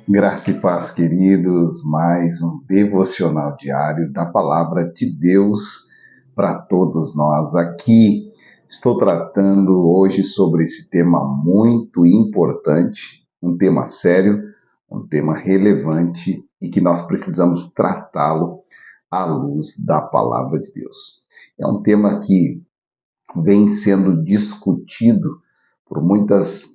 Graça e paz, queridos, mais um devocional diário da Palavra de Deus para todos nós. Aqui estou tratando hoje sobre esse tema muito importante, um tema sério, um tema relevante e que nós precisamos tratá-lo à luz da Palavra de Deus. É um tema que vem sendo discutido por muitas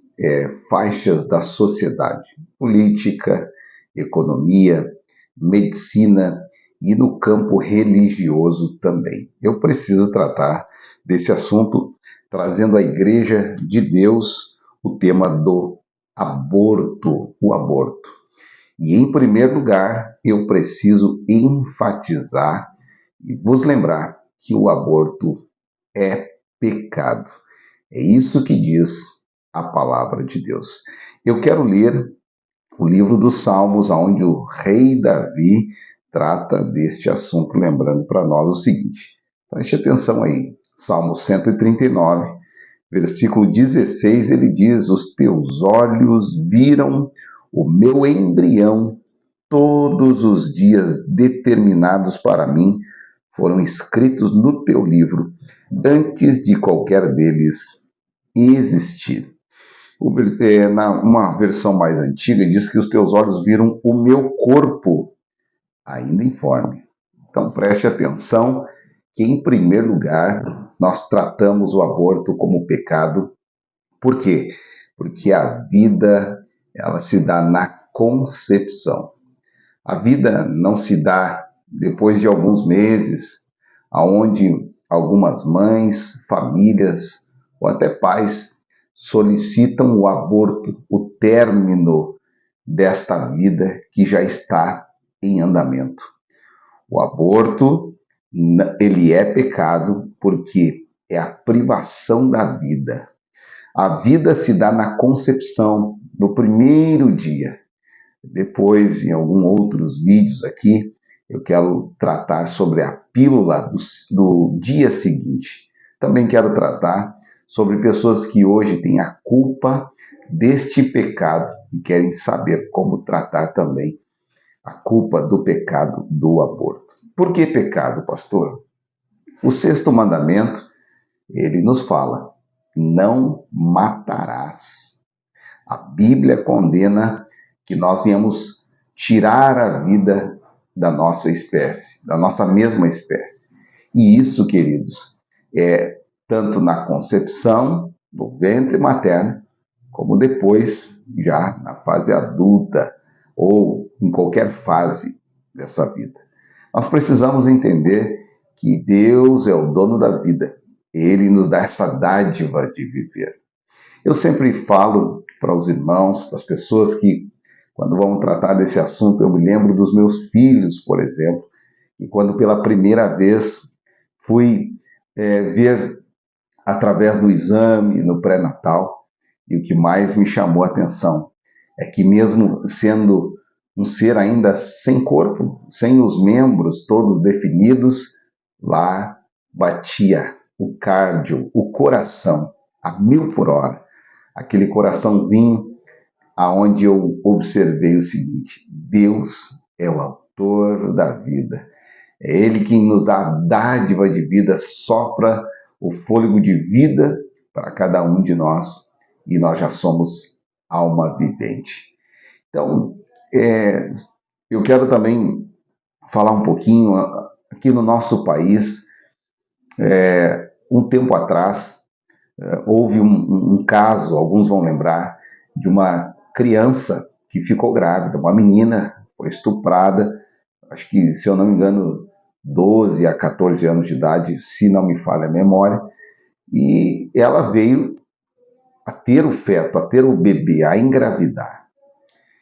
faixas da sociedade, política, economia, medicina e no campo religioso também. Eu preciso tratar desse assunto trazendo à Igreja de Deus o tema do aborto, o aborto. E em primeiro lugar, eu preciso enfatizar e vos lembrar que o aborto é pecado. É isso que diz a palavra de Deus. Eu quero ler o livro dos Salmos, onde o rei Davi trata deste assunto, lembrando para nós o seguinte. Preste atenção aí. Salmo 139, versículo 16, ele diz: Os teus olhos viram o meu embrião, todos os dias determinados para mim foram escritos no teu livro, antes de qualquer deles existir. Uma versão mais antiga diz que os teus olhos viram o meu corpo ainda informe. Então preste atenção que, em primeiro lugar, nós tratamos o aborto como pecado. Por quê? Porque a vida, ela se dá na concepção. A vida não se dá depois de alguns meses, aonde algumas mães, famílias ou até pais solicitam o aborto, o término desta vida que já está em andamento. O aborto, ele é pecado porque é a privação da vida. A vida se dá na concepção, no primeiro dia. Depois, em alguns outros vídeos aqui, eu quero tratar sobre a pílula do dia seguinte. Também quero tratar sobre pessoas que hoje têm a culpa deste pecado e querem saber como tratar também a culpa do pecado do aborto. Por que pecado, pastor? O sexto mandamento, ele nos fala: não matarás. A Bíblia condena que nós viemos tirar a vida da nossa espécie, da nossa mesma espécie. E isso, queridos, é tanto na concepção, no ventre materno, como depois, já na fase adulta, ou em qualquer fase dessa vida. Nós precisamos entender que Deus é o dono da vida. Ele nos dá essa dádiva de viver. Eu sempre falo para os irmãos, para as pessoas que, quando vamos tratar desse assunto, eu me lembro dos meus filhos, por exemplo, e quando pela primeira vez fui ver através do exame no pré-natal, e o que mais me chamou a atenção é que mesmo sendo um ser ainda sem corpo, sem os membros todos definidos, lá batia o cardio, o coração, a 1000 por hora. Aquele coraçãozinho aonde eu observei o seguinte: Deus é o autor da vida. É Ele quem nos dá a dádiva de vida, sopra o fôlego de vida para cada um de nós e nós já somos alma vivente. Então, eu quero também falar um pouquinho aqui no nosso país. Um tempo atrás, houve um caso, alguns vão lembrar, de uma criança que ficou grávida, uma menina foi estuprada, acho que, se eu não me engano, 12 a 14 anos de idade, se não me falha a memória, e ela veio a ter o feto, a ter o bebê, a engravidar.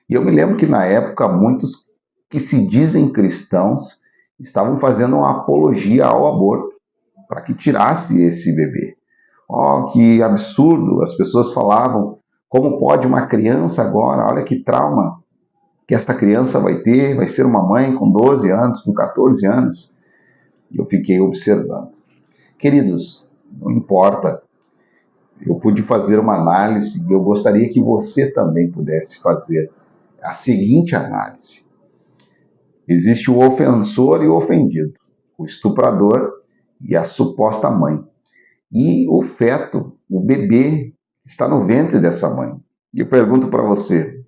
E eu me lembro que na época muitos que se dizem cristãos estavam fazendo uma apologia ao aborto, para que tirasse esse bebê. Oh, que absurdo! As pessoas falavam: como pode uma criança agora? Olha que trauma que esta criança vai ter, vai ser uma mãe com 12 anos, com 14 anos. E eu fiquei observando. Queridos, não importa eu pude fazer uma análise e eu gostaria que você também pudesse fazer a seguinte análise. Existe o ofensor e o ofendido, o estuprador e a suposta mãe. E o feto, o bebê, está no ventre dessa mãe. E eu pergunto para você,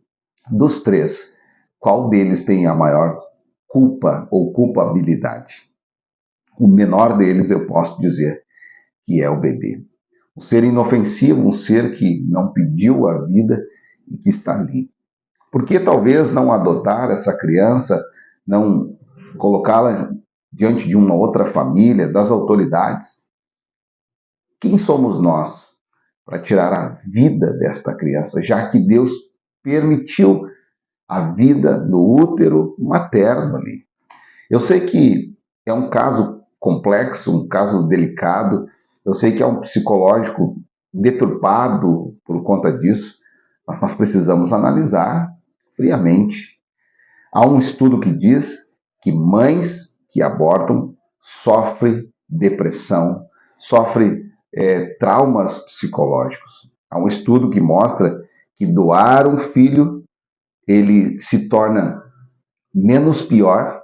dos três, qual deles tem a maior culpa ou culpabilidade? O menor deles eu posso dizer que é o bebê. Um ser inofensivo, um ser que não pediu a vida e que está ali. Por que talvez não adotar essa criança, não colocá-la diante de uma outra família, das autoridades? Quem somos nós para tirar a vida desta criança, já que Deus permitiu a vida no útero materno ali? Eu sei que é um caso complexo, um caso delicado, eu sei que é um psicológico deturpado por conta disso, mas nós precisamos analisar friamente. Há um estudo que diz que mães que abortam sofrem depressão, sofrem traumas psicológicos. Há um estudo que mostra que doar um filho ele se torna menos pior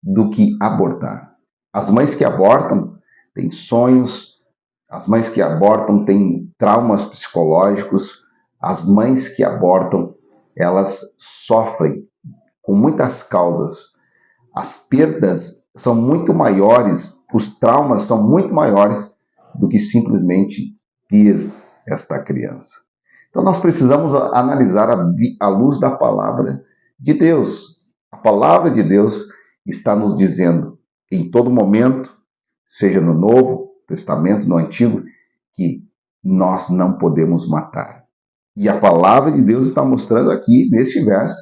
do que abortar. As mães que abortam têm sonhos, as mães que abortam têm traumas psicológicos, as mães que abortam, elas sofrem com muitas causas. As perdas são muito maiores, os traumas são muito maiores do que simplesmente ter esta criança. Então nós precisamos analisar à luz da palavra de Deus. A palavra de Deus está nos dizendo em todo momento, seja no Novo Testamento, no Antigo, que nós não podemos matar. E a palavra de Deus está mostrando aqui, neste verso,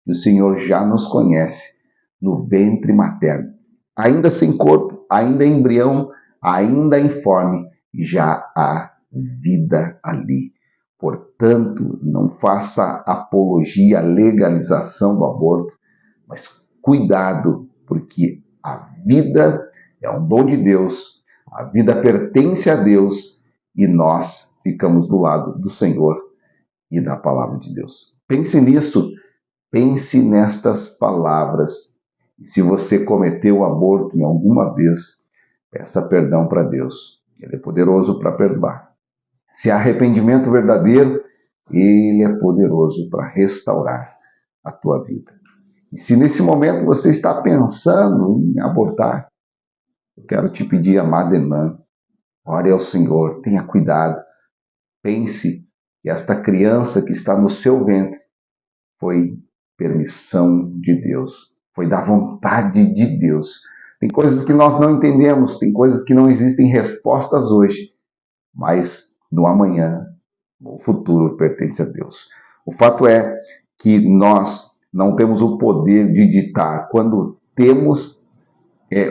que o Senhor já nos conhece no ventre materno. Ainda sem corpo, ainda embrião, ainda informe, já há vida ali. Portanto, não faça apologia à legalização do aborto, mas cuidado, porque a vida é um dom de Deus, a vida pertence a Deus e nós ficamos do lado do Senhor e da palavra de Deus. Pense nisso, pense nestas palavras. E se você cometeu aborto em alguma vez, peça perdão para Deus. Ele é poderoso para perdoar. Se há arrependimento verdadeiro, Ele é poderoso para restaurar a tua vida. E se nesse momento você está pensando em abortar, eu quero te pedir, amada irmã, ore ao Senhor, tenha cuidado, pense que esta criança que está no seu ventre foi permissão de Deus, foi da vontade de Deus. Tem coisas que nós não entendemos, tem coisas que não existem respostas hoje, mas no amanhã, o futuro pertence a Deus. O fato é que nós não temos o poder de ditar quando temos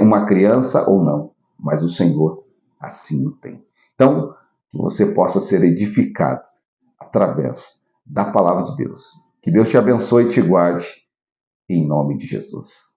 uma criança ou não, mas o Senhor assim o tem. Então, que você possa ser edificado através da palavra de Deus. Que Deus te abençoe e te guarde, em nome de Jesus.